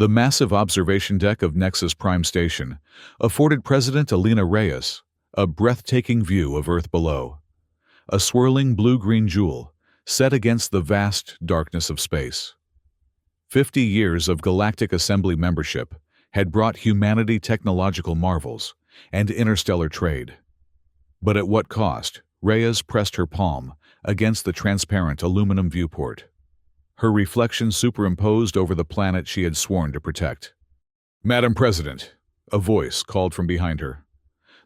The massive observation deck of Nexus Prime Station afforded President Alina Reyes a breathtaking view of Earth below, a swirling blue-green jewel set against the vast darkness of space. 50 years of Galactic Assembly membership had brought humanity technological marvels and interstellar trade. But at what cost? Reyes pressed her palm against the transparent aluminum viewport, her reflection superimposed over the planet she had sworn to protect. "Madam President," a voice called from behind her.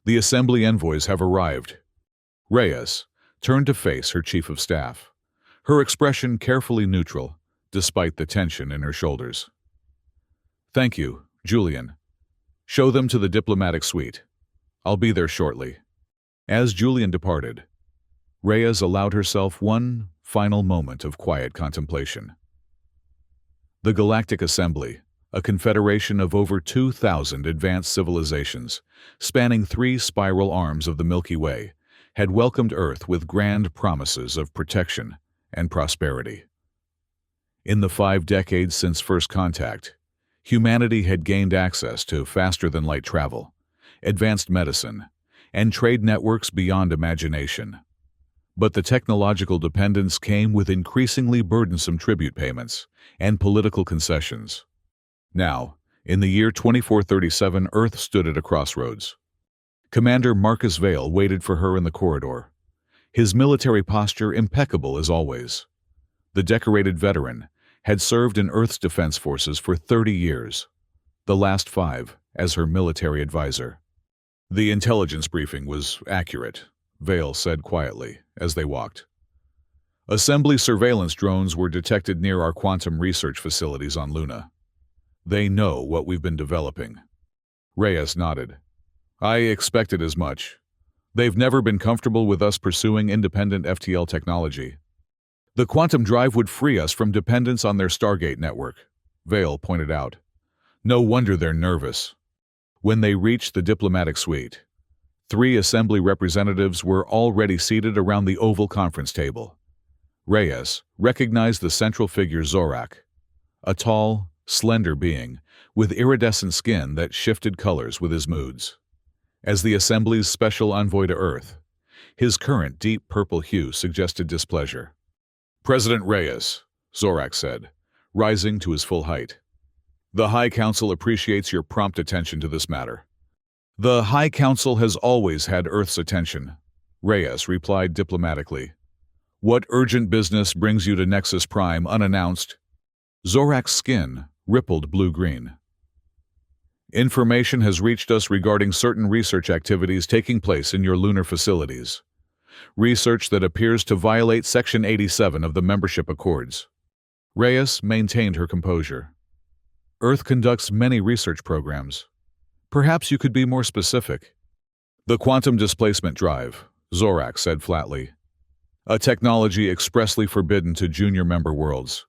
"The Assembly envoys have arrived." Reyes turned to face her Chief of Staff, her expression carefully neutral, despite the tension in her shoulders. "Thank you, Julian. Show them to the diplomatic suite. I'll be there shortly." As Julian departed, Reyes allowed herself one final moment of quiet contemplation. The Galactic Assembly, a confederation of over 2,000 advanced civilizations, spanning 3 spiral arms of the Milky Way, had welcomed Earth with grand promises of protection and prosperity. In the 5 decades since first contact, humanity had gained access to faster-than-light travel, advanced medicine, and trade networks beyond imagination. But the technological dependence came with increasingly burdensome tribute payments and political concessions. Now, in the year 2437, Earth stood at a crossroads. Commander Marcus Vale waited for her in the corridor, his military posture impeccable as always. The decorated veteran had served in Earth's defense forces for 30 years, the last 5 as her military advisor. "The intelligence briefing was accurate," Vale said quietly as they walked. "Assembly surveillance drones were detected near our quantum research facilities on Luna. They know what we've been developing." Reyes nodded. "I expected as much. They've never been comfortable with us pursuing independent FTL technology. The quantum drive would free us from dependence on their Stargate network," Vale pointed out. "No wonder they're nervous." When they reached the diplomatic suite, 3 Assembly representatives were already seated around the oval conference table. Reyes recognized the central figure Zorak, a tall, slender being with iridescent skin that shifted colors with his moods. As the Assembly's special envoy to Earth, his current deep purple hue suggested displeasure. "President Reyes," Zorak said, rising to his full height, "the High Council appreciates your prompt attention to this matter." "The High Council has always had Earth's attention," Reyes replied diplomatically. "What urgent business brings you to Nexus Prime unannounced?" Zorak's skin rippled blue-green. "Information has reached us regarding certain research activities taking place in your lunar facilities. Research that appears to violate Section 87 of the Membership Accords." Reyes maintained her composure. "Earth conducts many research programs. Perhaps you could be more specific." "The quantum displacement drive," Zorak said flatly. "A technology expressly forbidden to junior member worlds."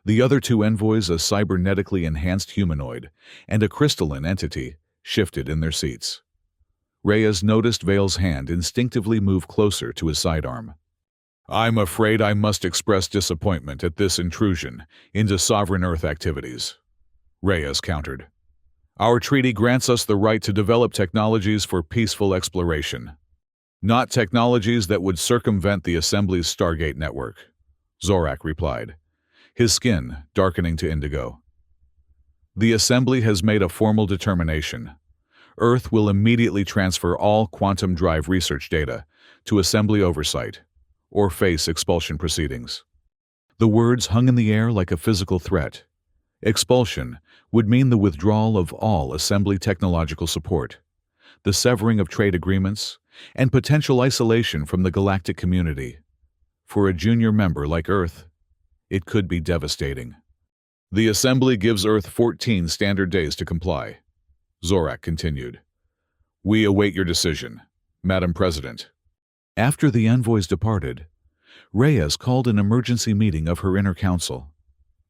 The other 2 envoys, a cybernetically enhanced humanoid and a crystalline entity, shifted in their seats. Reyes noticed Vale's hand instinctively move closer to his sidearm. "I'm afraid I must express disappointment at this intrusion into sovereign Earth activities," Reyes countered. "Our treaty grants us the right to develop technologies for peaceful exploration, not technologies that would circumvent the Assembly's Stargate network," Zorak replied, his skin darkening to indigo. "The Assembly has made a formal determination. Earth will immediately transfer all quantum drive research data to Assembly oversight, or face expulsion proceedings." The words hung in the air like a physical threat. Expulsion would mean the withdrawal of all Assembly technological support, the severing of trade agreements, and potential isolation from the galactic community. For a junior member like Earth, it could be devastating. "The Assembly gives Earth 14 standard days to comply," Zorak continued. "We await your decision, Madam President." After the envoys departed, Reyes called an emergency meeting of her inner council.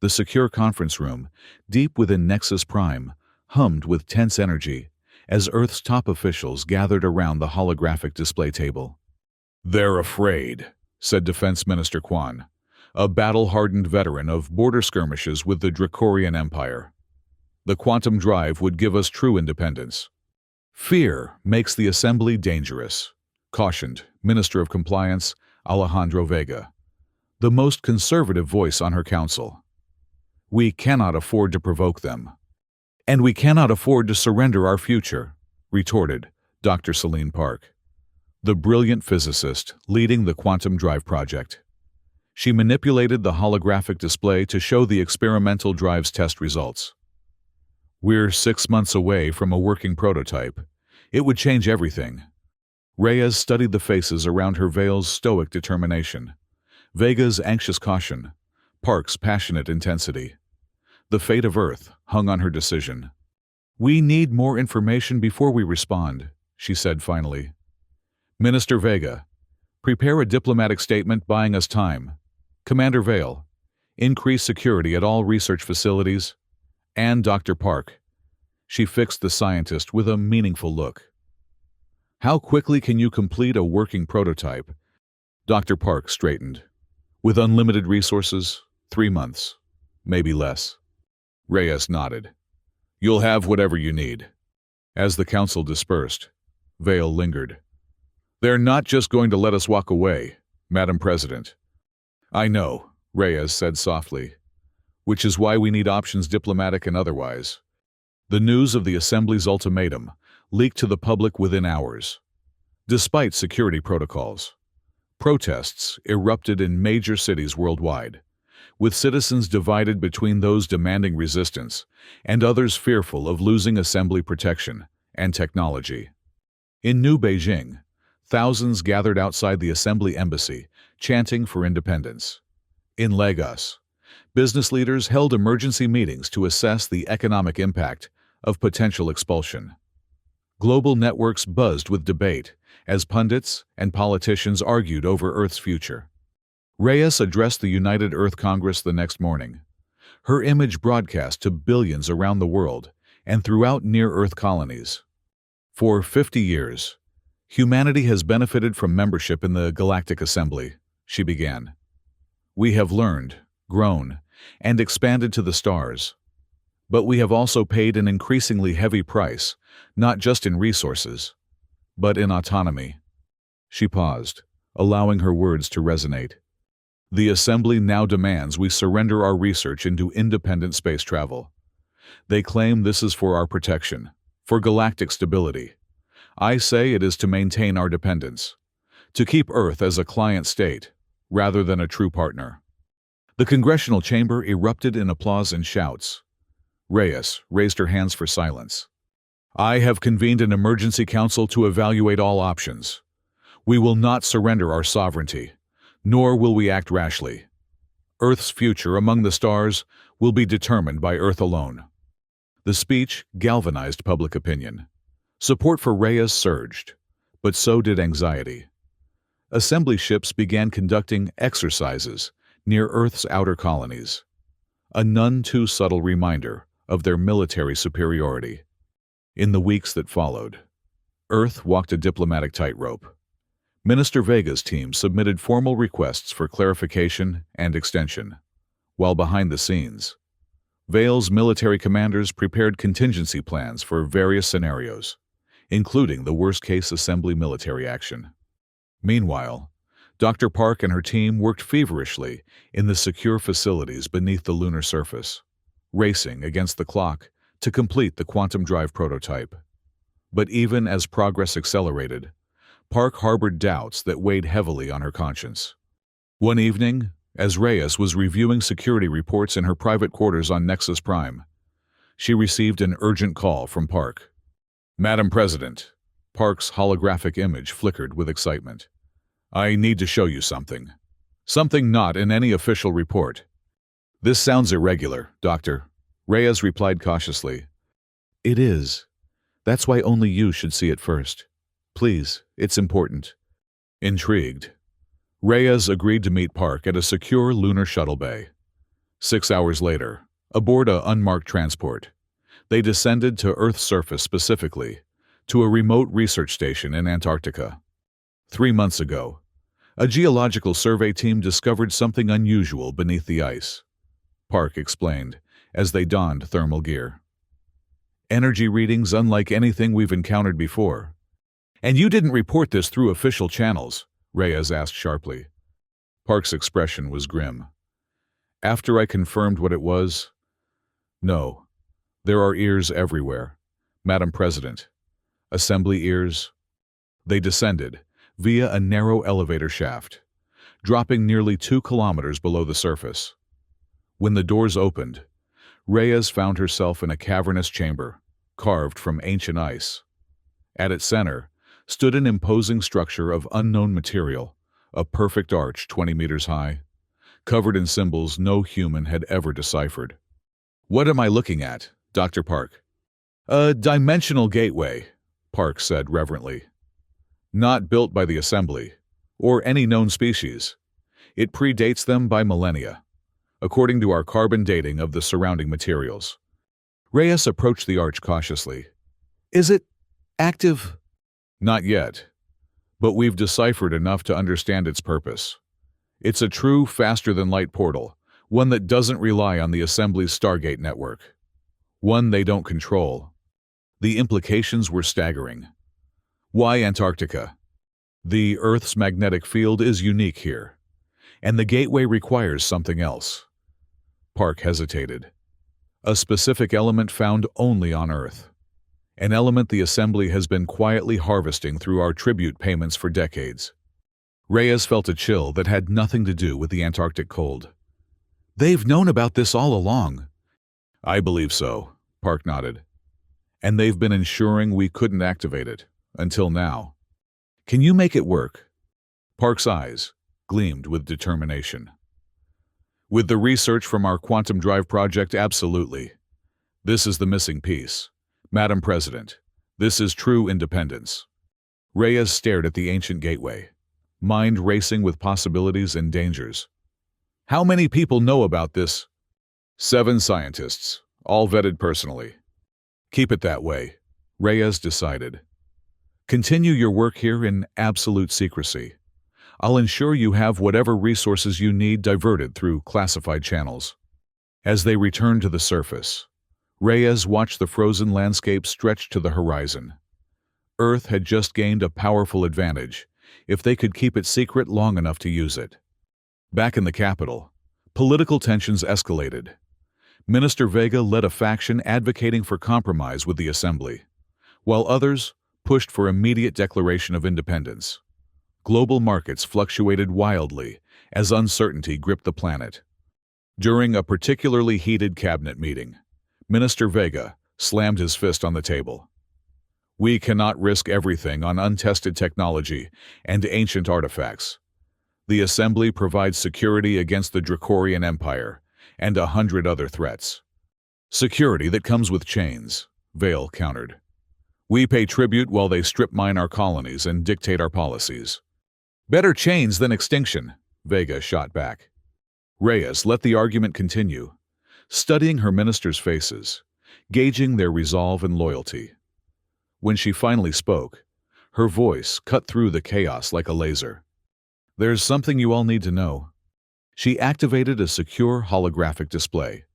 The secure conference room, deep within Nexus Prime, hummed with tense energy as Earth's top officials gathered around the holographic display table. "They're afraid," said Defense Minister Kwan, a battle-hardened veteran of border skirmishes with the Dracorian Empire. The quantum drive would give us true independence. Fear makes the assembly dangerous, cautioned Minister of Compliance Alejandro Vega, the most conservative voice on her council. We cannot afford to provoke them. And we cannot afford to surrender our future, retorted Dr. Celine Park, the brilliant physicist leading the quantum drive project. She manipulated the holographic display to show the experimental drive's test results. We're 6 months away from a working prototype. It would change everything. Reyes studied the faces around her veil's stoic determination, Vega's anxious caution, Park's passionate intensity. The fate of Earth hung on her decision. We need more information before we respond, she said finally. Minister Vega, prepare a diplomatic statement buying us time. Commander Vale, increase security at all research facilities. And Dr. Park. She fixed the scientist with a meaningful look. How quickly can you complete a working prototype? Dr. Park straightened. With unlimited resources, 3 months, maybe less. Reyes nodded. You'll have whatever you need. As the council dispersed, Vale lingered. They're not just going to let us walk away, Madam President. I know, Reyes said softly, which is why we need options, diplomatic and otherwise. The news of the Assembly's ultimatum leaked to the public within hours. Despite security protocols, protests erupted in major cities worldwide, with citizens divided between those demanding resistance and others fearful of losing Assembly protection and technology. In New Beijing, thousands gathered outside the Assembly embassy, chanting for independence. In Lagos, business leaders held emergency meetings to assess the economic impact of potential expulsion. Global networks buzzed with debate as pundits and politicians argued over Earth's future. Reyes addressed the United Earth Congress the next morning. Her image broadcast to billions around the world and throughout near-Earth colonies. For 50 years, humanity has benefited from membership in the Galactic Assembly, she began. We have learned, grown, and expanded to the stars. But we have also paid an increasingly heavy price, not just in resources, but in autonomy. She paused, allowing her words to resonate. The Assembly now demands we surrender our research into independent space travel. They claim this is for our protection, for galactic stability. I say it is to maintain our dependence, to keep Earth as a client state, rather than a true partner. The congressional chamber erupted in applause and shouts. Reyes raised her hands for silence. I have convened an emergency council to evaluate all options. We will not surrender our sovereignty, nor will we act rashly. Earth's future among the stars will be determined by Earth alone. The speech galvanized public opinion. Support for Reyes surged, but so did anxiety. Assembly ships began conducting exercises near Earth's outer colonies, a none too subtle reminder of their military superiority. In the weeks that followed, Earth walked a diplomatic tightrope. Minister Vega's team submitted formal requests for clarification and extension, while behind the scenes, Vale's military commanders prepared contingency plans for various scenarios, including the worst-case Assembly military action. Meanwhile, Dr. Park and her team worked feverishly in the secure facilities beneath the lunar surface, racing against the clock to complete the quantum drive prototype. But even as progress accelerated, Park harbored doubts that weighed heavily on her conscience. One evening, as Reyes was reviewing security reports in her private quarters on Nexus Prime, she received an urgent call from Park. Madam President, Park's holographic image flickered with excitement. I need to show you something. Something not in any official report. This sounds irregular, Doctor, Reyes replied cautiously. It is. That's why only you should see it first. Please, it's important. Intrigued, Reyes agreed to meet Park at a secure lunar shuttle bay. 6 hours later, aboard a unmarked transport, they descended to Earth's surface, specifically to a remote research station in Antarctica. 3 months ago, a geological survey team discovered something unusual beneath the ice, Park explained as they donned thermal gear. Energy readings unlike anything we've encountered before. And you didn't report this through official channels? Reyes asked sharply. Park's expression was grim. After I confirmed what it was, no. There are ears everywhere, Madam President. Assembly ears. They descended, via a narrow elevator shaft, dropping nearly 2 kilometers below the surface. When the doors opened, Reyes found herself in a cavernous chamber, carved from ancient ice. At its center stood an imposing structure of unknown material, a perfect arch 20 meters high, covered in symbols no human had ever deciphered. What am I looking at, Dr. Park? A dimensional gateway, Park said reverently. Not built by the Assembly, or any known species. It predates them by millennia, according to our carbon dating of the surrounding materials. Reyes approached the arch cautiously. Is it active? Not yet, but we've deciphered enough to understand its purpose. It's a true faster-than-light portal, one that doesn't rely on the Assembly's Stargate network. One they don't control. The implications were staggering. Why Antarctica? The Earth's magnetic field is unique here, and the gateway requires something else. Park hesitated. A specific element found only on Earth. An element the Assembly has been quietly harvesting through our tribute payments for decades. Reyes felt a chill that had nothing to do with the Antarctic cold. They've known about this all along. I believe so, Park nodded. And they've been ensuring we couldn't activate it, until now. Can you make it work? Park's eyes gleamed with determination. With the research from our quantum drive project, absolutely. This is the missing piece. Madam President, this is true independence. Reyes stared at the ancient gateway, mind racing with possibilities and dangers. How many people know about this? 7 scientists, all vetted personally. Keep it that way, Reyes decided. Continue your work here in absolute secrecy. I'll ensure you have whatever resources you need diverted through classified channels. As they returned to the surface, Reyes watched the frozen landscape stretch to the horizon. Earth had just gained a powerful advantage, if they could keep it secret long enough to use it. Back in the capital, political tensions escalated. Minister Vega led a faction advocating for compromise with the Assembly, while others pushed for immediate declaration of independence. Global markets fluctuated wildly as uncertainty gripped the planet. During a particularly heated cabinet meeting, Minister Vega slammed his fist on the table. We cannot risk everything on untested technology and ancient artifacts. The Assembly provides security against the Dracorian Empire and 100 other threats. Security that comes with chains, Vale countered. We pay tribute while they strip mine our colonies and dictate our policies. Better chains than extinction, Vega shot back. Reyes let the argument continue, studying her ministers' faces, gauging their resolve and loyalty. When she finally spoke, her voice cut through the chaos like a laser. There's something you all need to know. She activated a secure holographic display,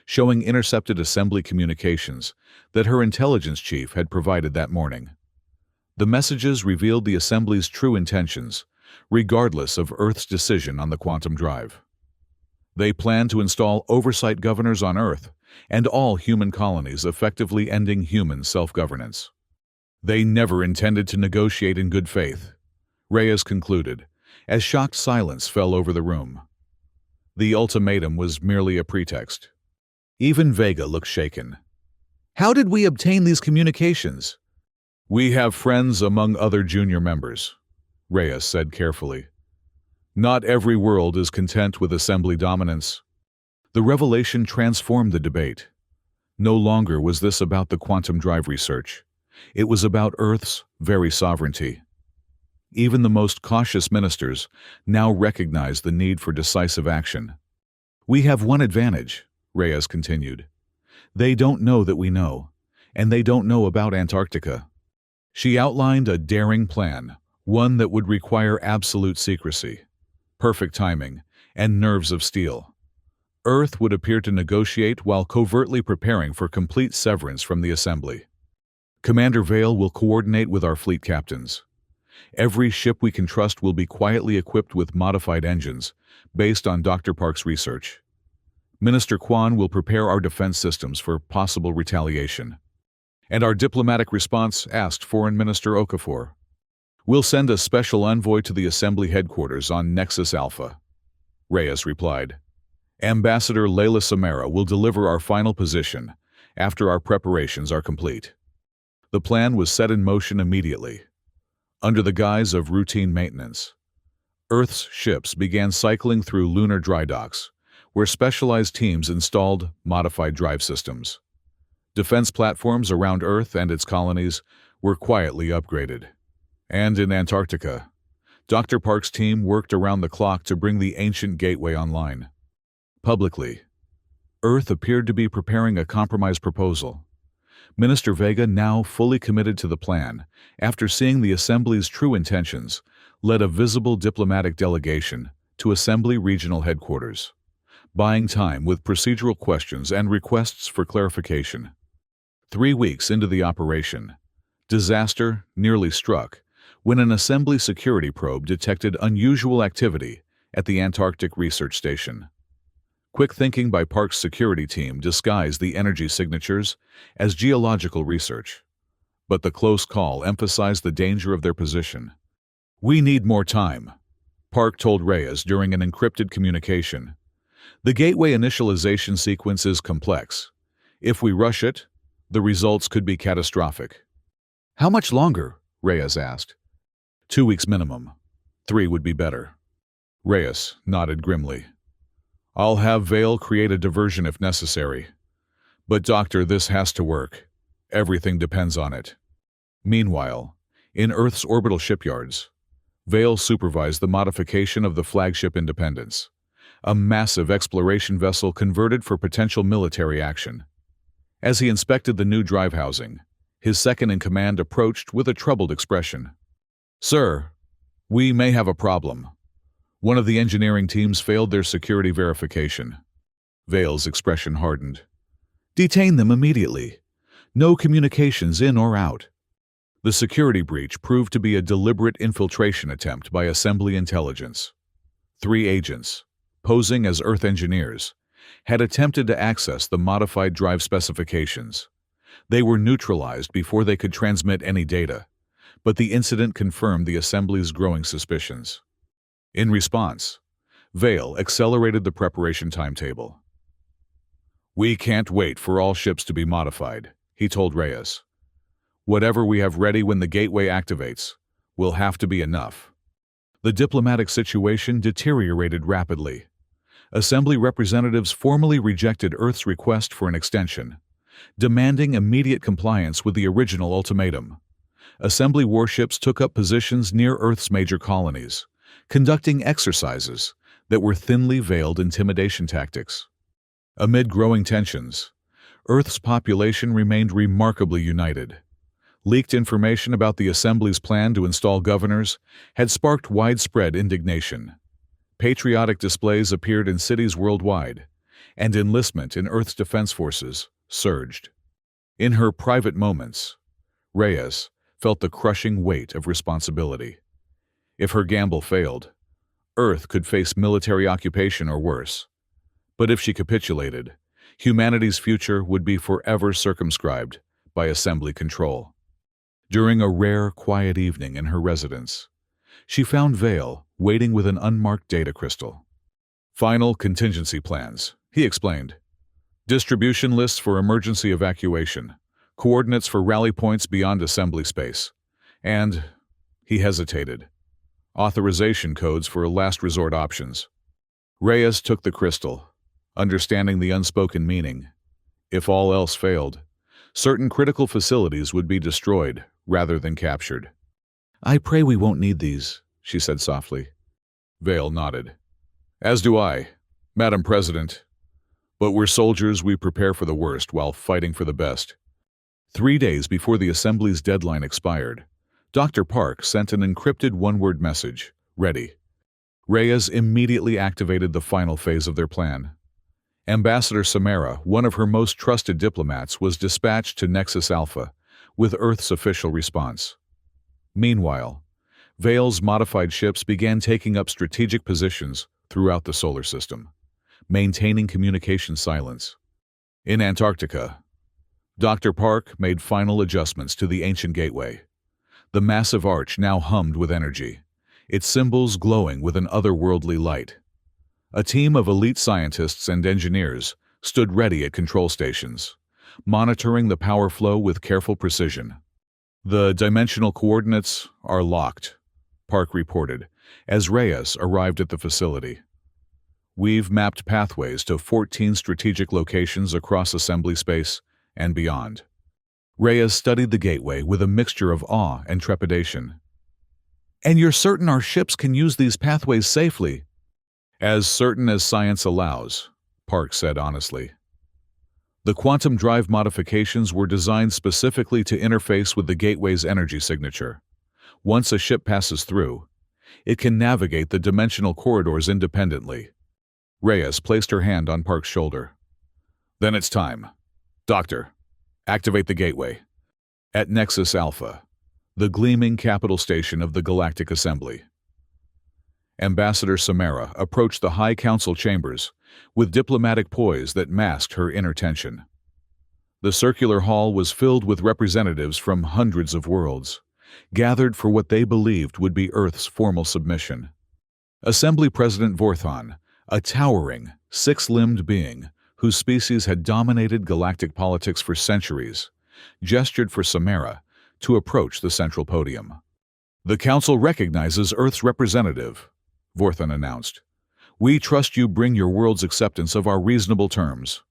showing intercepted Assembly communications that her intelligence chief had provided that morning. The messages revealed the Assembly's true intentions, regardless of Earth's decision on the quantum drive. They plan to install oversight governors on Earth and all human colonies, effectively ending human self-governance. They never intended to negotiate in good faith, Reyes concluded, as shocked silence fell over the room. The ultimatum was merely a pretext. Even Vega looked shaken. How did we obtain these communications? We have friends among other junior members, Reyes said carefully. Not every world is content with Assembly dominance. The revelation transformed the debate. No longer was this about the quantum drive research. It was about Earth's very sovereignty. Even the most cautious ministers now recognized the need for decisive action. We have one advantage, Reyes continued. They don't know that we know, and they don't know about Antarctica. She outlined a daring plan, one that would require absolute secrecy, perfect timing, and nerves of steel. Earth would appear to negotiate while covertly preparing for complete severance from the assembly. Commander Vale will coordinate with our fleet captains. Every ship we can trust will be quietly equipped with modified engines, based on Dr. Park's research. Minister Kwan will prepare our defense systems for possible retaliation. And our diplomatic response, asked Foreign Minister Okafor. We'll send a special envoy to the assembly headquarters on Nexus Alpha. Reyes replied. Ambassador Leila Samara will deliver our final position after our preparations are complete. The plan was set in motion immediately. Under the guise of routine maintenance, Earth's ships began cycling through lunar dry docks, where specialized teams installed modified drive systems. Defense platforms around Earth and its colonies were quietly upgraded. And in Antarctica, Dr. Park's team worked around the clock to bring the ancient gateway online. Publicly, Earth appeared to be preparing a compromise proposal. Minister Vega, now fully committed to the plan, after seeing the Assembly's true intentions, led a visible diplomatic delegation to Assembly Regional Headquarters, buying time with procedural questions and requests for clarification. 3 weeks into the operation, disaster nearly struck when an Assembly security probe detected unusual activity at the Antarctic Research Station. Quick thinking by Park's security team disguised the energy signatures as geological research, but the close call emphasized the danger of their position. We need more time, Park told Reyes during an encrypted communication. The gateway initialization sequence is complex. If we rush it, the results could be catastrophic. How much longer? Reyes asked. 2 weeks minimum. 3 would be better. Reyes nodded grimly. I'll have Vale create a diversion if necessary. But Doctor, this has to work. Everything depends on it. Meanwhile, in Earth's orbital shipyards, Vale supervised the modification of the flagship Independence, a massive exploration vessel converted for potential military action. As he inspected the new drive housing, his second-in-command approached with a troubled expression. Sir, we may have a problem. One of the engineering teams failed their security verification. Vale's expression hardened. Detain them immediately. No communications in or out. The security breach proved to be a deliberate infiltration attempt by Assembly intelligence. 3 agents, posing as Earth engineers, had attempted to access the modified drive specifications. They were neutralized before they could transmit any data, but the incident confirmed the Assembly's growing suspicions. In response, Vale accelerated the preparation timetable. We can't wait for all ships to be modified, he told Reyes. Whatever we have ready when the gateway activates will have to be enough. The diplomatic situation deteriorated rapidly. Assembly representatives formally rejected Earth's request for an extension, demanding immediate compliance with the original ultimatum. Assembly warships took up positions near Earth's major colonies, conducting exercises that were thinly veiled intimidation tactics. Amid growing tensions, Earth's population remained remarkably united. Leaked information about the Assembly's plan to install governors had sparked widespread indignation. Patriotic displays appeared in cities worldwide, and enlistment in Earth's defense forces surged. In her private moments, Reyes felt the crushing weight of responsibility. If her gamble failed, Earth could face military occupation or worse. But if she capitulated, humanity's future would be forever circumscribed by Assembly control. During a rare, quiet evening in her residence, she found Vale waiting with an unmarked data crystal. Final contingency plans, he explained. Distribution lists for emergency evacuation, coordinates for rally points beyond Assembly space, and, he hesitated, authorization codes for last resort options. Reyes took the crystal, understanding the unspoken meaning. If all else failed, certain critical facilities would be destroyed rather than captured. I pray we won't need these, she said softly. Vale nodded. As do I, Madam President. But we're soldiers, we prepare for the worst while fighting for the best. 3 days before the Assembly's deadline expired, Dr. Park sent an encrypted one-word message, ready. Reyes immediately activated the final phase of their plan. Ambassador Samara, one of her most trusted diplomats, was dispatched to Nexus Alpha with Earth's official response. Meanwhile, Vale's modified ships began taking up strategic positions throughout the solar system, maintaining communication silence. In Antarctica, Dr. Park made final adjustments to the ancient gateway. The massive arch now hummed with energy, its symbols glowing with an otherworldly light. A team of elite scientists and engineers stood ready at control stations, monitoring the power flow with careful precision. "The dimensional coordinates are locked," Park reported, as Reyes arrived at the facility. "We've mapped pathways to 14 strategic locations across assembly space and beyond." Reyes studied the gateway with a mixture of awe and trepidation. "And you're certain our ships can use these pathways safely?" "As certain as science allows," Park said honestly. The quantum drive modifications were designed specifically to interface with the gateway's energy signature. Once a ship passes through, it can navigate the dimensional corridors independently. Reyes placed her hand on Park's shoulder. "Then it's time. Doctor, activate the gateway." At Nexus Alpha, the gleaming capital station of the Galactic Assembly, Ambassador Samara approached the High Council chambers with diplomatic poise that masked her inner tension. The circular hall was filled with representatives from hundreds of worlds, gathered for what they believed would be Earth's formal submission. Assembly President Vorthon, a towering, six-limbed being whose species had dominated galactic politics for centuries, gestured for Samara to approach the central podium. "The Council recognizes Earth's representative," Vorthon announced. "We trust you bring your world's acceptance of our reasonable terms."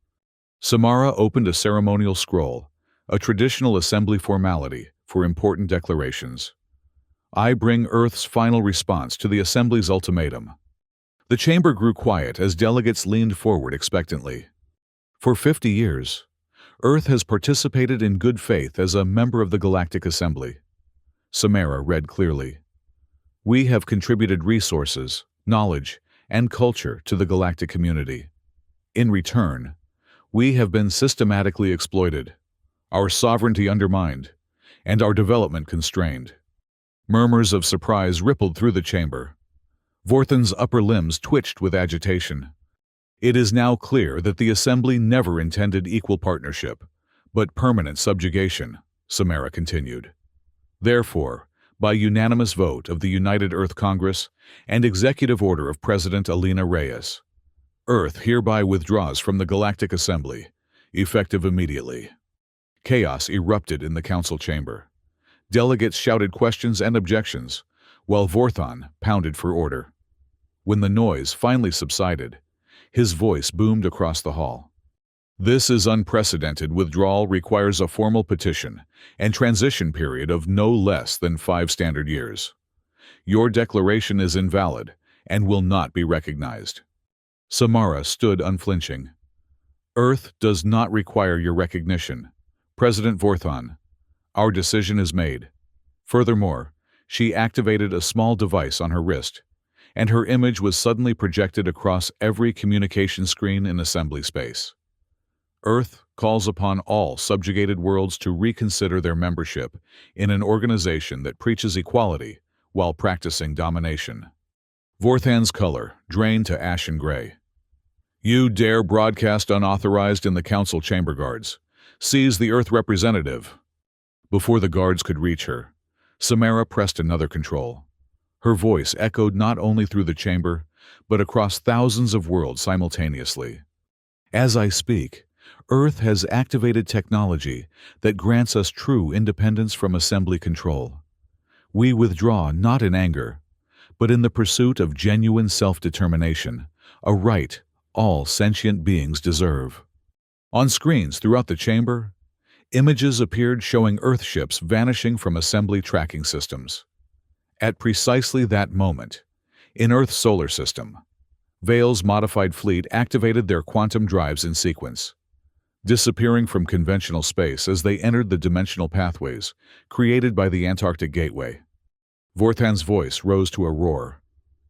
Samara opened a ceremonial scroll, a traditional assembly formality for important declarations. "I bring Earth's final response to the Assembly's ultimatum." The chamber grew quiet as delegates leaned forward expectantly. For 50 years, Earth has participated in good faith as a member of the Galactic Assembly. Samara read clearly. "We have contributed resources, knowledge, and culture to the galactic community. In return, we have been systematically exploited, our sovereignty undermined, and our development constrained." Murmurs of surprise rippled through the chamber. Vorthon's upper limbs twitched with agitation. "It is now clear that the Assembly never intended equal partnership, but permanent subjugation," Samara continued. "Therefore, by unanimous vote of the United Earth Congress and executive order of President Alina Reyes, Earth hereby withdraws from the Galactic Assembly, effective immediately." Chaos erupted in the council chamber. Delegates shouted questions and objections, while Vorthon pounded for order. When the noise finally subsided, his voice boomed across the hall. "This is unprecedented. Withdrawal requires a formal petition and transition period of no less than 5 standard years. Your declaration is invalid and will not be recognized." Samara stood unflinching. "Earth does not require your recognition, President Vorthon. Our decision is made." Furthermore, she activated a small device on her wrist, and her image was suddenly projected across every communication screen in assembly space. "Earth calls upon all subjugated worlds to reconsider their membership in an organization that preaches equality while practicing domination." Vorthon's color drained to ashen gray. "You dare broadcast unauthorized in the council chamber, guards. Seize the Earth representative." Before the guards could reach her, Samara pressed another control. Her voice echoed not only through the chamber, but across thousands of worlds simultaneously. "As I speak, Earth has activated technology that grants us true independence from assembly control. We withdraw not in anger, but in the pursuit of genuine self-determination, a right all sentient beings deserve." On screens throughout the chamber, images appeared showing Earth ships vanishing from assembly tracking systems. At precisely that moment, in Earth's solar system, Vale's modified fleet activated their quantum drives in sequence, disappearing from conventional space as they entered the dimensional pathways created by the Antarctic Gateway. Vorthon's voice rose to a roar.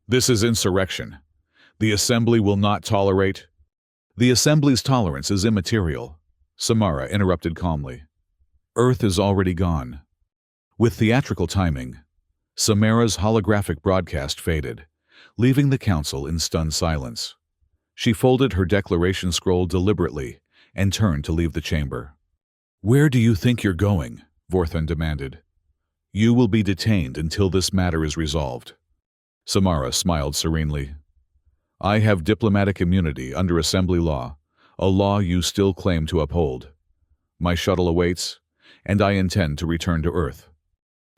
"This is insurrection. The Assembly will not tolerate—" The Assembly's tolerance is immaterial, Samara interrupted calmly. Earth is already gone. With theatrical timing, Samara's holographic broadcast faded, leaving the council in stunned silence. She folded her declaration scroll deliberately and turned to leave the chamber. "Where do you think you're going?" Vorthon demanded. "You will be detained until this matter is resolved." Samara smiled serenely. "I have diplomatic immunity under Assembly law, a law you still claim to uphold. My shuttle awaits, and I intend to return to Earth."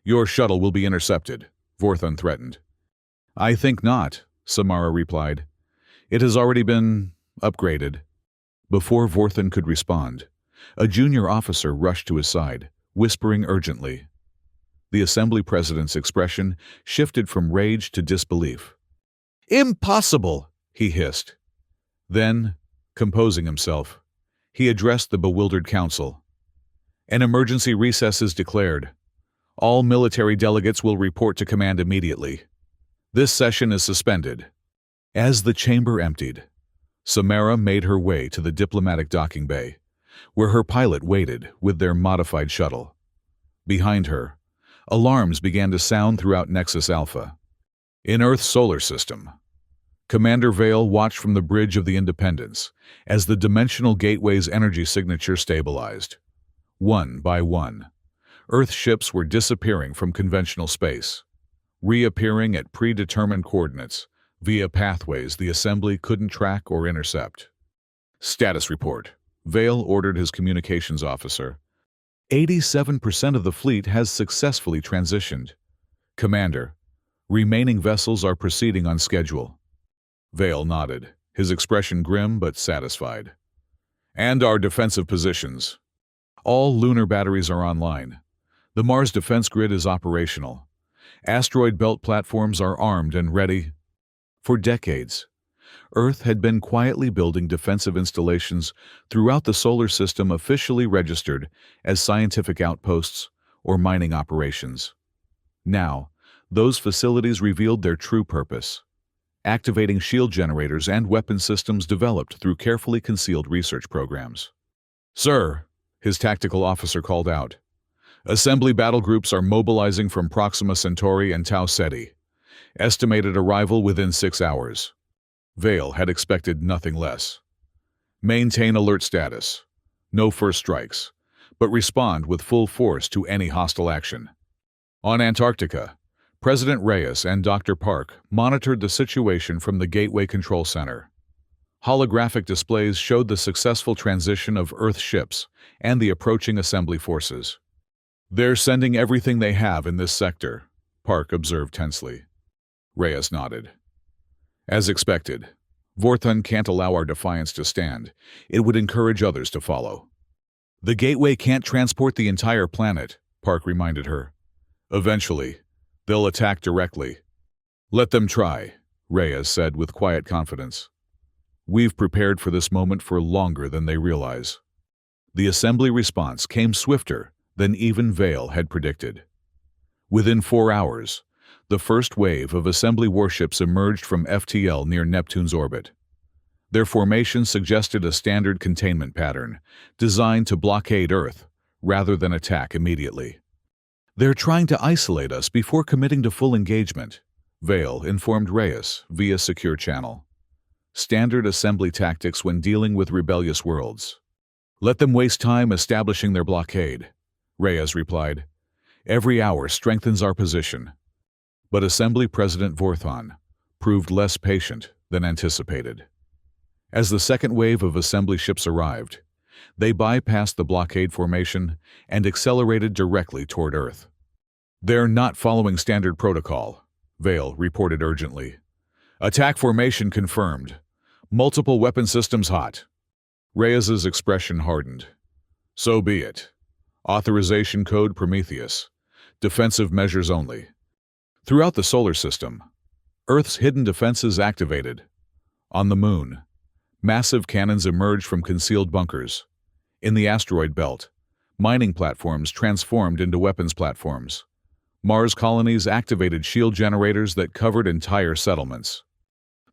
"Your shuttle will be intercepted," Vorthon threatened. "I think not," Samara replied. "It has already been upgraded." Before Vorthon could respond, a junior officer rushed to his side, whispering urgently. The Assembly President's expression shifted from rage to disbelief. "Impossible!" he hissed. Then, composing himself, he addressed the bewildered council. "An emergency recess is declared. All military delegates will report to command immediately. This session is suspended." As the chamber emptied, Samara made her way to the diplomatic docking bay, where her pilot waited with their modified shuttle. Behind her, alarms began to sound throughout Nexus Alpha. In Earth's solar system, Commander Vale watched from the bridge of the Independence as the dimensional gateway's energy signature stabilized. One by one, Earth ships were disappearing from conventional space, reappearing at predetermined coordinates via pathways the Assembly couldn't track or intercept. "Status report," Vale ordered his communications officer. 87% of the fleet has successfully transitioned. "Commander, remaining vessels are proceeding on schedule." Vale nodded, his expression grim but satisfied. "And our defensive positions. All lunar batteries are online. The Mars defense grid is operational. Asteroid belt platforms are armed and ready." For decades, Earth had been quietly building defensive installations throughout the solar system officially registered as scientific outposts or mining operations. Now, those facilities revealed their true purpose, activating shield generators and weapon systems developed through carefully concealed research programs. "Sir," his tactical officer called out, "Assembly battle groups are mobilizing from Proxima Centauri and Tau Ceti. Estimated arrival within 6 hours." Vale had expected nothing less. "Maintain alert status. No first strikes, but respond with full force to any hostile action." On Antarctica, President Reyes and Dr. Park monitored the situation from the Gateway Control Center. Holographic displays showed the successful transition of Earth ships and the approaching Assembly forces. "They're sending everything they have in this sector," Park observed tensely. Reyes nodded. "As expected, Vorthon can't allow our defiance to stand. It would encourage others to follow." "The Gateway can't transport the entire planet," Park reminded her. "Eventually, they'll attack directly." "Let them try," Reyes said with quiet confidence. "We've prepared for this moment for longer than they realize." The Assembly response came swifter than even Vale had predicted. Within 4 hours, the first wave of Assembly warships emerged from FTL near Neptune's orbit. Their formation suggested a standard containment pattern, designed to blockade Earth rather than attack immediately. "They're trying to isolate us before committing to full engagement," Vale informed Reyes via secure channel. "Standard Assembly tactics when dealing with rebellious worlds." "Let them waste time establishing their blockade," Reyes replied. "Every hour strengthens our position." But Assembly President Vorthon proved less patient than anticipated. As the second wave of Assembly ships arrived, they bypassed the blockade formation and accelerated directly toward Earth. "They're not following standard protocol," Vale reported urgently. "Attack formation confirmed. Multiple weapon systems hot." Reyes's expression hardened. "So be it. Authorization code Prometheus. Defensive measures only." Throughout the solar system, Earth's hidden defenses activated. On the Moon, massive cannons emerged from concealed bunkers. In the asteroid belt, mining platforms transformed into weapons platforms. Mars colonies activated shield generators that covered entire settlements.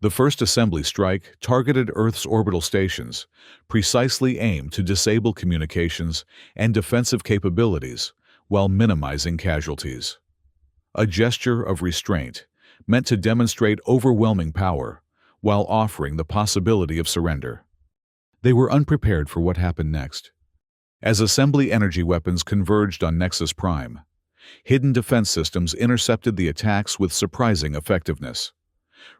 The first assembly strike targeted Earth's orbital stations, precisely aimed to disable communications and defensive capabilities while minimizing casualties. A gesture of restraint meant to demonstrate overwhelming power while offering the possibility of surrender. They were unprepared for what happened next. As assembly energy weapons converged on Nexus Prime, hidden defense systems intercepted the attacks with surprising effectiveness.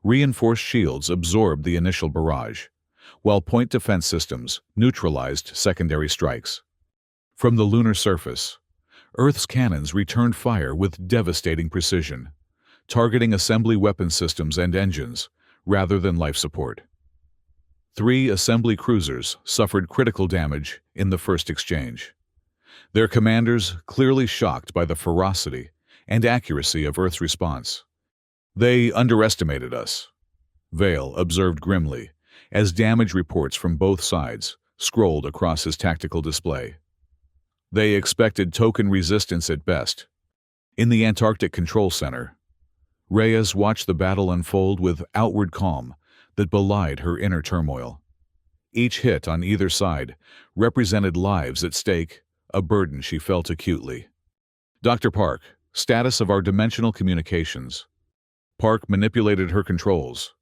Reinforced shields absorbed the initial barrage, while point defense systems neutralized secondary strikes. From the lunar surface, Earth's cannons returned fire with devastating precision, targeting assembly weapon systems and engines rather than life support. 3 assembly cruisers suffered critical damage in the first exchange. Their commanders clearly shocked by the ferocity and accuracy of Earth's response. "They underestimated us," Vale observed grimly, as damage reports from both sides scrolled across his tactical display. "They expected token resistance at best." In the Antarctic Control Center, Reyes watched the battle unfold with outward calm that belied her inner turmoil. Each hit on either side represented lives at stake, a burden she felt acutely. "Dr. Park, status of our dimensional communications." Park manipulated her controls,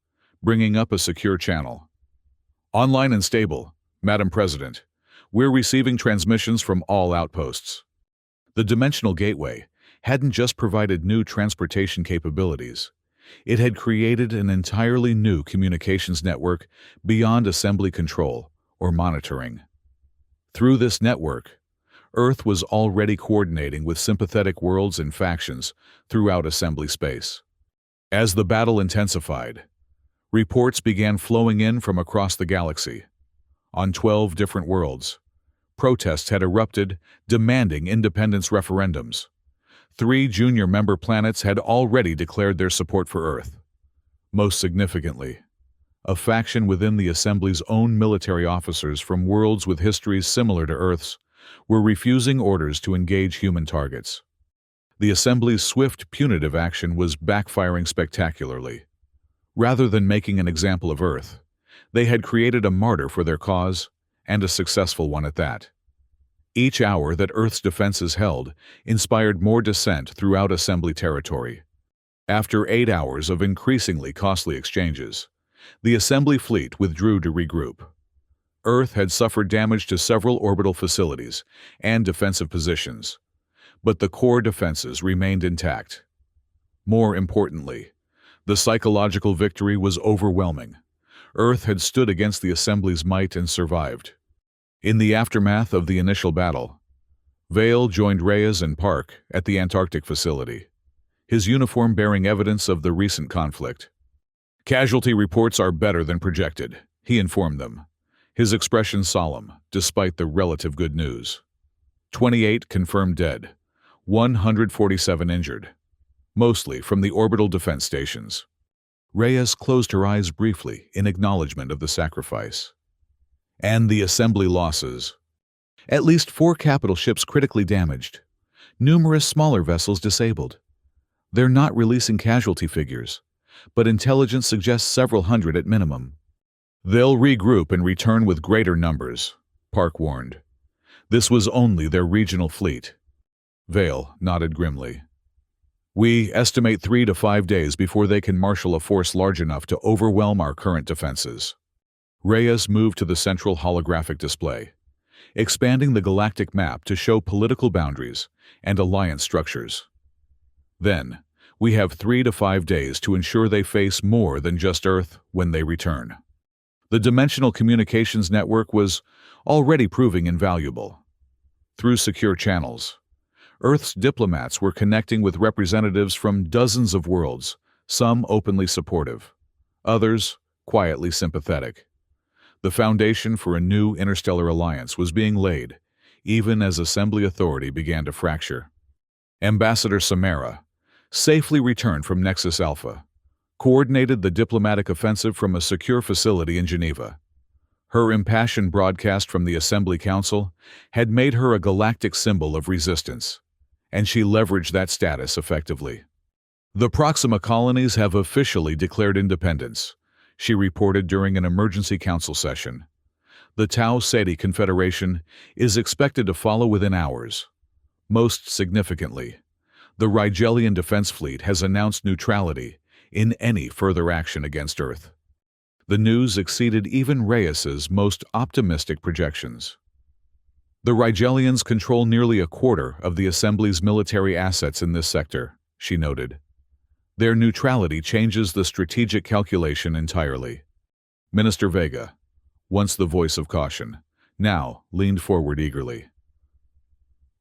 bringing up a secure channel. "Online and stable, Madam President. We're receiving transmissions from all outposts." The dimensional gateway hadn't just provided new transportation capabilities. It had created an entirely new communications network beyond assembly control or monitoring. Through this network, Earth was already coordinating with sympathetic worlds and factions throughout assembly space. As the battle intensified, reports began flowing in from across the galaxy. On 12 different worlds, protests had erupted, demanding independence referendums. 3 junior member planets had already declared their support for Earth. Most significantly, a faction within the Assembly's own military officers from worlds with histories similar to Earth's were refusing orders to engage human targets. The Assembly's swift, punitive action was backfiring spectacularly. Rather than making an example of Earth, they had created a martyr for their cause, and a successful one at that. Each hour that Earth's defenses held inspired more dissent throughout Assembly territory. After 8 hours of increasingly costly exchanges, the Assembly fleet withdrew to regroup. Earth had suffered damage to several orbital facilities and defensive positions, but the core defenses remained intact. More importantly, the psychological victory was overwhelming. Earth had stood against the Assembly's might and survived. In the aftermath of the initial battle, Vale joined Reyes and Park at the Antarctic facility, his uniform bearing evidence of the recent conflict. "Casualty reports are better than projected," he informed them, his expression solemn despite the relative good news. 28 confirmed dead, 147 injured, mostly from the orbital defense stations. Reyes closed her eyes briefly in acknowledgement of the sacrifice. "And the Assembly losses. At least 4 capital ships critically damaged, numerous smaller vessels disabled. They're not releasing casualty figures, but intelligence suggests several hundred at minimum." "They'll regroup and return with greater numbers," Park warned. "This was only their regional fleet." Vale nodded grimly. "We estimate 3 to 5 days before they can marshal a force large enough to overwhelm our current defenses." Reyes moved to the central holographic display, expanding the galactic map to show political boundaries and alliance structures. "Then, we have 3 to 5 days to ensure they face more than just Earth when they return." The dimensional communications network was already proving invaluable. Through secure channels, Earth's diplomats were connecting with representatives from dozens of worlds, some openly supportive, others quietly sympathetic. The foundation for a new interstellar alliance was being laid, even as Assembly authority began to fracture. Ambassador Samara, safely returned from Nexus Alpha, coordinated the diplomatic offensive from a secure facility in Geneva. Her impassioned broadcast from the Assembly Council had made her a galactic symbol of resistance, and she leveraged that status effectively. "The Proxima colonies have officially declared independence," she reported during an emergency council session. The Tau Ceti Confederation is expected to follow within hours. Most significantly, the Rigelian Defense Fleet has announced neutrality in any further action against Earth. The news exceeded even Reyes's most optimistic projections. The Rigelians control nearly a quarter of the Assembly's military assets in this sector, she noted. Their neutrality changes the strategic calculation entirely. Minister Vega, once the voice of caution, now leaned forward eagerly.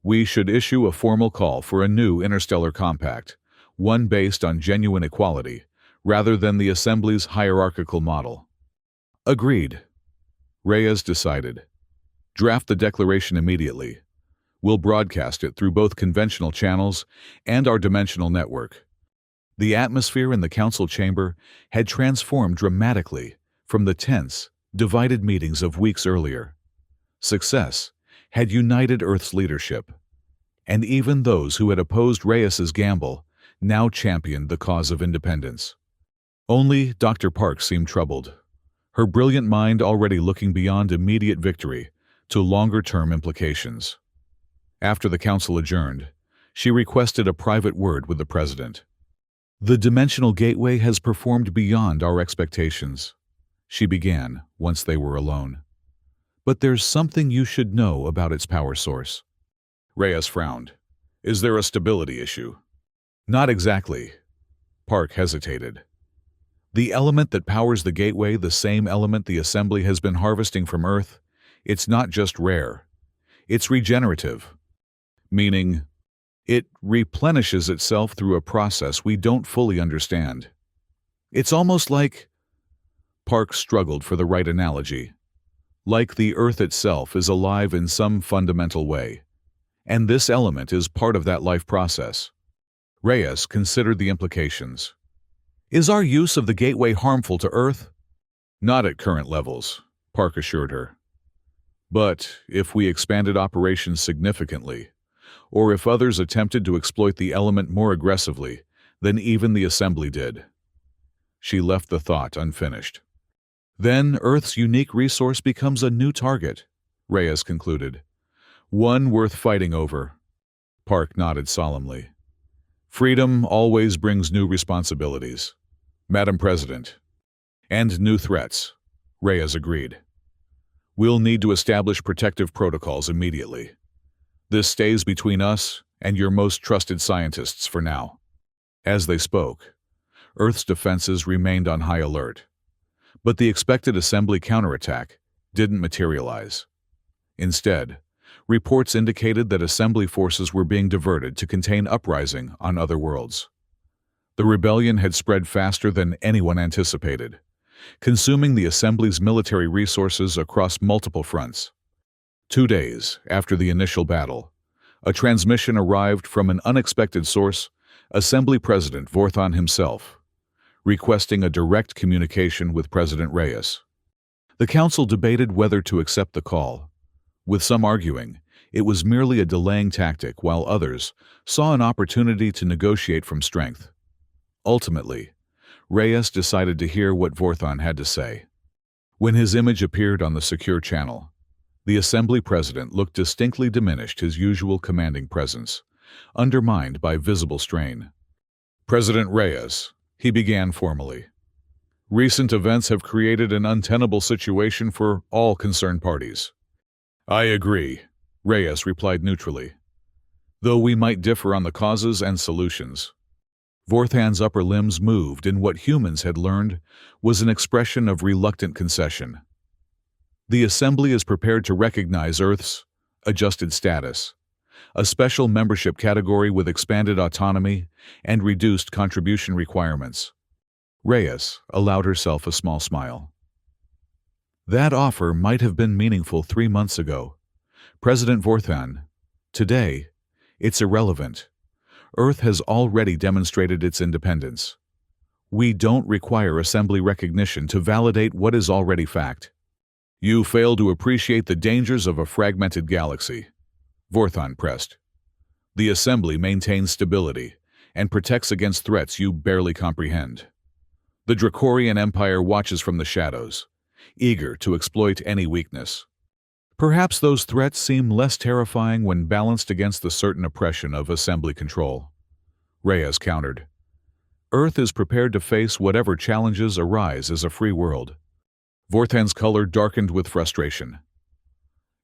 We should issue a formal call for a new interstellar compact, one based on genuine equality, rather than the Assembly's hierarchical model. Agreed. Reyes decided. Draft the declaration immediately. We'll broadcast it through both conventional channels and our dimensional network. The atmosphere in the council chamber had transformed dramatically from the tense, divided meetings of weeks earlier. Success had united Earth's leadership, and even those who had opposed Reyes's gamble now championed the cause of independence. Only Dr. Park seemed troubled, her brilliant mind already looking beyond immediate victory to longer-term implications. After the council adjourned, she requested a private word with the president. The dimensional gateway has performed beyond our expectations, she began once they were alone. But there's something you should know about its power source. Reyes frowned. Is there a stability issue? Not exactly. Park hesitated. The element that powers the gateway, the same element the Assembly has been harvesting from Earth, it's not just rare. It's regenerative. Meaning, it replenishes itself through a process we don't fully understand. It's almost like... Park struggled for the right analogy. Like the Earth itself is alive in some fundamental way. And this element is part of that life process. Reyes considered the implications. Is our use of the gateway harmful to Earth? Not at current levels, Park assured her. But if we expanded operations significantly, or if others attempted to exploit the element more aggressively than even the Assembly did. She left the thought unfinished. Then Earth's unique resource becomes a new target, Reyes concluded. One worth fighting over. Park nodded solemnly. Freedom always brings new responsibilities, Madam President. And new threats, Reyes agreed. We'll need to establish protective protocols immediately. This stays between us and your most trusted scientists for now. As they spoke, Earth's defenses remained on high alert. But the expected Assembly counterattack didn't materialize. Instead, reports indicated that Assembly forces were being diverted to contain uprising on other worlds. The rebellion had spread faster than anyone anticipated, consuming the Assembly's military resources across multiple fronts. 2 days after the initial battle, a transmission arrived from an unexpected source, Assembly President Vorthon himself, requesting a direct communication with President Reyes. The Council debated whether to accept the call, with some arguing it was merely a delaying tactic, while others saw an opportunity to negotiate from strength. Ultimately, Reyes decided to hear what Vorthon had to say. When his image appeared on the secure channel, the Assembly President looked distinctly diminished, his usual commanding presence, undermined by visible strain. President Reyes, he began formally. Recent events have created an untenable situation for all concerned parties. I agree, Reyes replied neutrally, though we might differ on the causes and solutions. Vorthon's upper limbs moved in what humans had learned was an expression of reluctant concession. The Assembly is prepared to recognize Earth's adjusted status, a special membership category with expanded autonomy and reduced contribution requirements. Reyes allowed herself a small smile. That offer might have been meaningful 3 months ago. President Vorthon, today, it's irrelevant. Earth has already demonstrated its independence. We don't require Assembly recognition to validate what is already fact. You fail to appreciate the dangers of a fragmented galaxy, Vorthon pressed. The Assembly maintains stability and protects against threats you barely comprehend. The Dracorian Empire watches from the shadows, eager to exploit any weakness. Perhaps those threats seem less terrifying when balanced against the certain oppression of assembly control. Reyes countered. Earth is prepared to face whatever challenges arise as a free world. Vorthan's color darkened with frustration.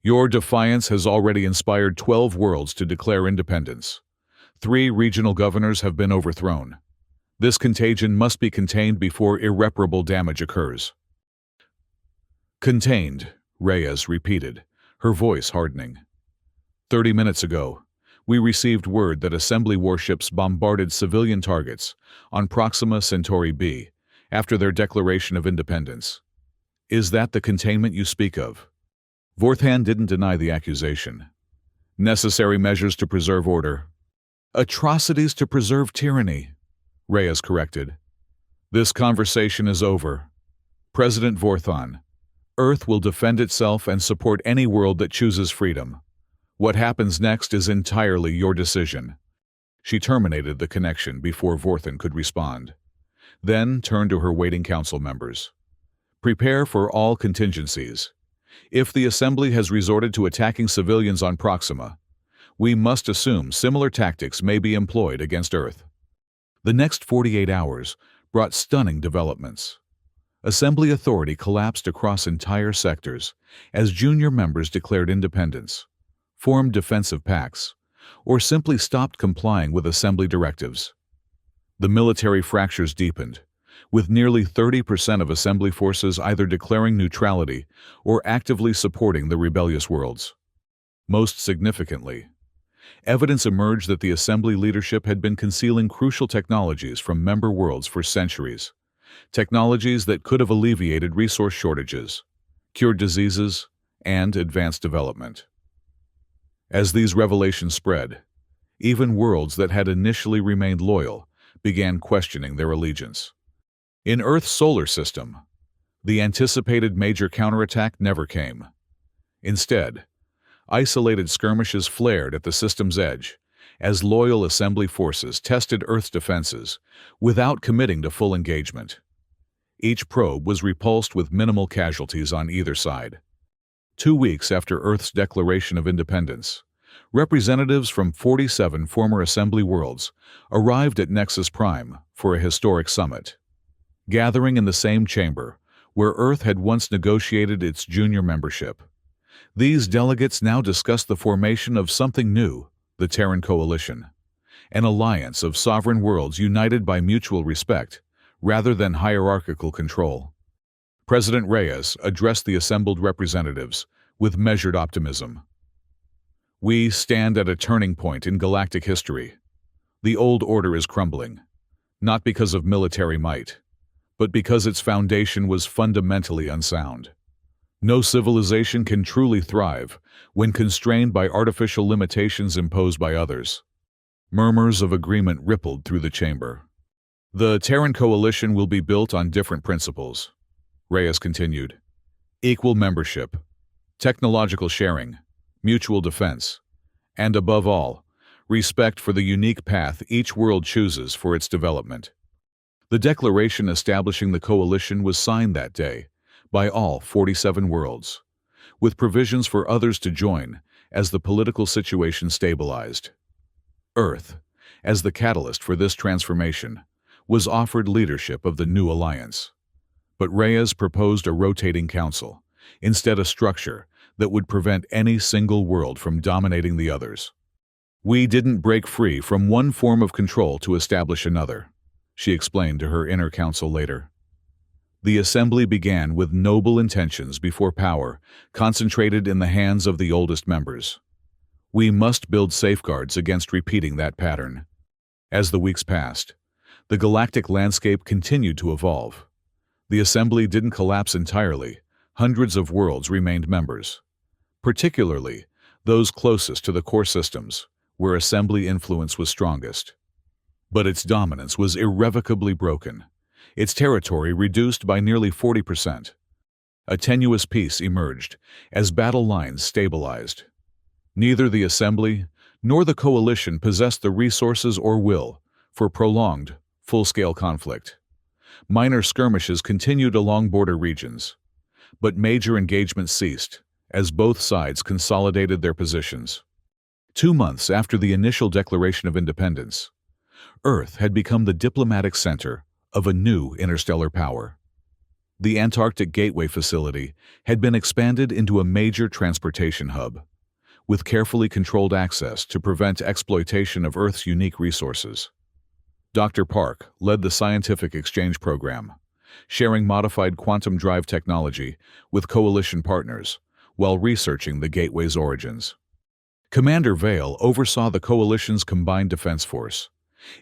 Your defiance has already inspired 12 worlds to declare independence. 3 regional governors have been overthrown. This contagion must be contained before irreparable damage occurs. Contained, Reyes repeated, her voice hardening. 30 minutes ago, we received word that assembly warships bombarded civilian targets on Proxima Centauri B after their declaration of independence. Is that the containment you speak of? Vorthan didn't deny the accusation. Necessary measures to preserve order. Atrocities to preserve tyranny, Reyes corrected. This conversation is over. President Vorthan, Earth will defend itself and support any world that chooses freedom. What happens next is entirely your decision. She terminated the connection before Vorthan could respond. Then turned to her waiting council members. Prepare for all contingencies. If the Assembly has resorted to attacking civilians on Proxima, we must assume similar tactics may be employed against Earth. The next 48 hours brought stunning developments. Assembly authority collapsed across entire sectors as junior members declared independence, formed defensive pacts, or simply stopped complying with Assembly directives. The military fractures deepened, with nearly 30% of Assembly forces either declaring neutrality or actively supporting the rebellious worlds. Most significantly, evidence emerged that the Assembly leadership had been concealing crucial technologies from member worlds for centuries, technologies that could have alleviated resource shortages, cured diseases, and advanced development. As these revelations spread, even worlds that had initially remained loyal began questioning their allegiance. In Earth's solar system, the anticipated major counterattack never came. Instead, isolated skirmishes flared at the system's edge as loyal Assembly forces tested Earth's defenses without committing to full engagement. Each probe was repulsed with minimal casualties on either side. 2 weeks after Earth's declaration of independence, representatives from 47 former Assembly worlds arrived at Nexus Prime for a historic summit. Gathering in the same chamber where Earth had once negotiated its junior membership, these delegates now discussed the formation of something new, the Terran Coalition, an alliance of sovereign worlds united by mutual respect rather than hierarchical control. President Reyes addressed the assembled representatives with measured optimism. We stand at a turning point in galactic history. The old order is crumbling, not because of military might, but because its foundation was fundamentally unsound. No civilization can truly thrive when constrained by artificial limitations imposed by others. Murmurs of agreement rippled through the chamber. The Terran Coalition will be built on different principles, Reyes continued. Equal membership, technological sharing, mutual defense, and above all, respect for the unique path each world chooses for its development. The declaration establishing the coalition was signed that day by all 47 worlds, with provisions for others to join as the political situation stabilized. Earth, as the catalyst for this transformation, was offered leadership of the new alliance. But Reyes proposed a rotating council, instead a structure that would prevent any single world from dominating the others. We didn't break free from one form of control to establish another, she explained to her inner council later. The assembly began with noble intentions before power concentrated in the hands of the oldest members. We must build safeguards against repeating that pattern. As the weeks passed, the galactic landscape continued to evolve. The assembly didn't collapse entirely. Hundreds of worlds remained members, particularly those closest to the core systems, where assembly influence was strongest. But its dominance was irrevocably broken, its territory reduced by nearly 40%. A tenuous peace emerged as battle lines stabilized. Neither the assembly nor the coalition possessed the resources or will for prolonged, full-scale conflict. Minor skirmishes continued along border regions, but major engagement ceased as both sides consolidated their positions. 2 months after the initial declaration of independence, Earth had become the diplomatic center of a new interstellar power. The Antarctic Gateway facility had been expanded into a major transportation hub, with carefully controlled access to prevent exploitation of Earth's unique resources. Dr. Park led the scientific exchange program, sharing modified quantum drive technology with coalition partners while researching the Gateway's origins. Commander Vale oversaw the coalition's combined defense force,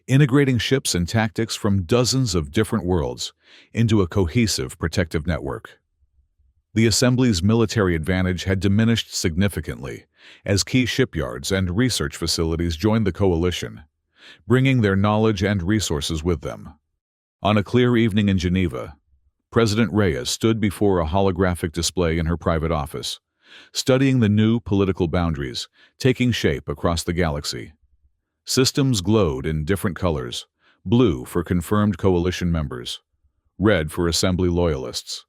integrating ships and tactics from dozens of different worlds into a cohesive protective network. The Assembly's military advantage had diminished significantly as key shipyards and research facilities joined the coalition, bringing their knowledge and resources with them. On a clear evening in Geneva, President Reyes stood before a holographic display in her private office, studying the new political boundaries taking shape across the galaxy. Systems glowed in different colors: blue for confirmed coalition members, red for Assembly loyalists,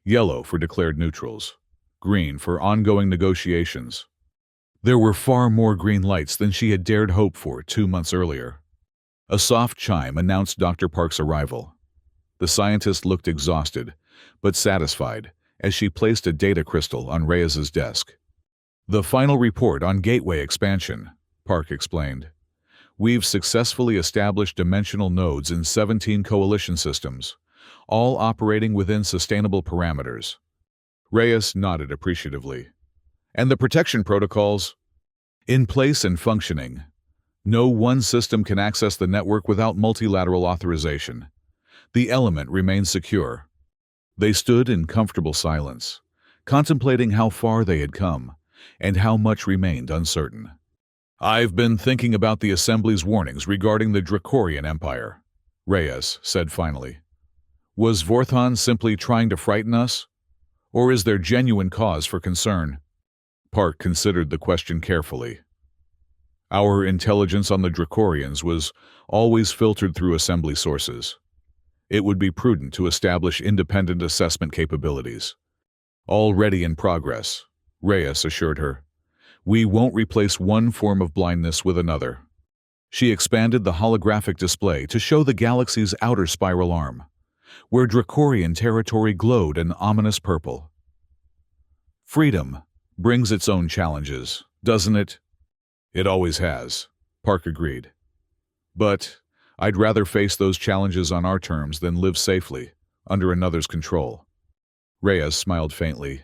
yellow for declared neutrals, green for ongoing negotiations. There were far more green lights than she had dared hope for 2 months earlier. A soft chime announced Dr. Park's arrival. The scientist looked exhausted, but satisfied, as she placed a data crystal on Reyes's desk. "The final report on Gateway expansion," Park explained. "We've successfully established dimensional nodes in 17 coalition systems, all operating within sustainable parameters." Reyes nodded appreciatively. "And the protection protocols?" "In place and functioning. No one system can access the network without multilateral authorization. The element remains secure." They stood in comfortable silence, contemplating how far they had come and how much remained uncertain. "I've been thinking about the Assembly's warnings regarding the Dracorian Empire," Reyes said finally. "Was Vorthon simply trying to frighten us? Or is there genuine cause for concern?" Park considered the question carefully. "Our intelligence on the Dracorians was always filtered through Assembly sources. It would be prudent to establish independent assessment capabilities." "Already in progress," Reyes assured her. "We won't replace one form of blindness with another." She expanded the holographic display to show the galaxy's outer spiral arm, where Dracorian territory glowed an ominous purple. "Freedom brings its own challenges, doesn't it?" "It always has," Park agreed. "But I'd rather face those challenges on our terms than live safely, under another's control." Reyes smiled faintly.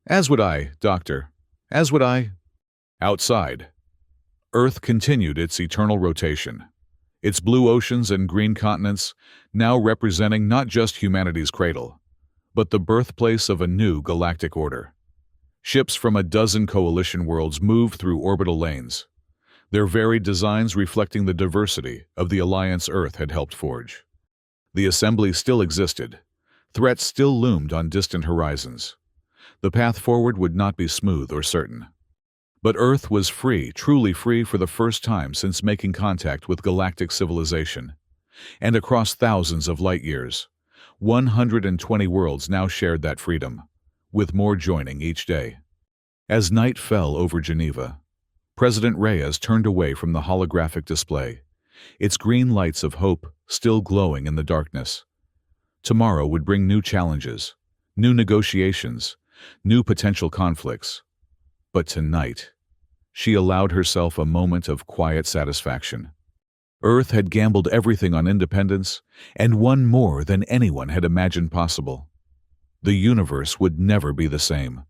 "As would I, Doctor. As would I." Outside, Earth continued its eternal rotation, its blue oceans and green continents now representing not just humanity's cradle, but the birthplace of a new galactic order. Ships from a dozen coalition worlds moved through orbital lanes, their varied designs reflecting the diversity of the alliance Earth had helped forge. The Assembly still existed. Threats still loomed on distant horizons. The path forward would not be smooth or certain. But Earth was free, truly free for the first time since making contact with galactic civilization. And across thousands of light years, 120 worlds now shared that freedom, with more joining each day. As night fell over Geneva, President Reyes turned away from the holographic display, its green lights of hope still glowing in the darkness. Tomorrow would bring new challenges, new negotiations, new potential conflicts. But tonight, she allowed herself a moment of quiet satisfaction. Earth had gambled everything on independence and won more than anyone had imagined possible. The universe would never be the same.